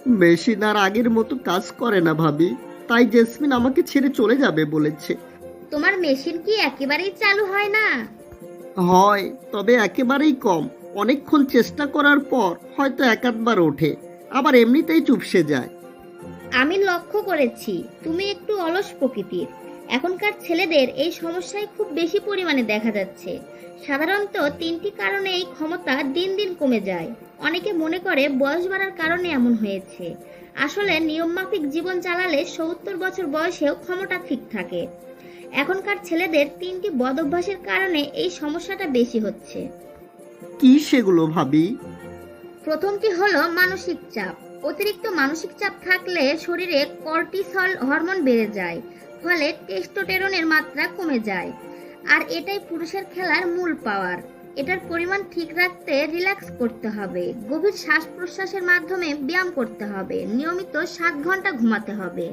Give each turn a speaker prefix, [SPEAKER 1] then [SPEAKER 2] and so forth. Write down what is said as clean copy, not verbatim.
[SPEAKER 1] Machine আর আগের মতো কাজ করে না ভাবি, তাই জেসমিন আমাকে ছেড়ে চলে যাবে বলেছে।
[SPEAKER 2] তোমার মেশিন কি একেবারেই চালু হয় না?
[SPEAKER 1] হয়, তবে একেবারেই কম। অনেকক্ষণ চেষ্টা করার পর হয়তো এক আধবার ওঠে, আবার এমনিতেই চুপসে যায়।
[SPEAKER 2] আমি লক্ষ্য করেছি তুমি একটু অলস প্রকৃতির। এখনকার ছেলেদের এই সমস্যায় খুব বেশি পরিমাণে দেখা যাচ্ছে। সাধারণত তিনটি কারণে এই ক্ষমতা দিন দিন কমে যায়। অনেকে মনে করে বয়স বাড়ার কারণে এমন হয়েছে। আসলে নিয়মমাফিক জীবন চালালে 70 বছর বয়সেও ক্ষমতা ঠিক থাকে। এখনকার ছেলেদের তিনটি বদ অভ্যাসের কারণে এই সমস্যাটা বেশি হচ্ছে।
[SPEAKER 1] কি সেগুলো ভাবি?
[SPEAKER 2] প্রথমটি হলো মানসিক চাপ। অতিরিক্ত মানসিক চাপ থাকলে শরীরে কর্টিসল হরমোন বেড়ে যায়, ফলে টেস্টোস্টেরনের মাত্রা কমে যায়। আর এটাই পুরুষের খেলার মূল পাওয়ার। এটার পরিমাণ ঠিক রাখতে রিল্যাক্স করতে হবে, গভীর শ্বাস প্রশ্বাসের মাধ্যমে ব্যায়াম করতে হবে, নিয়মিত 7 ঘন্টা ঘুমাতে হবে।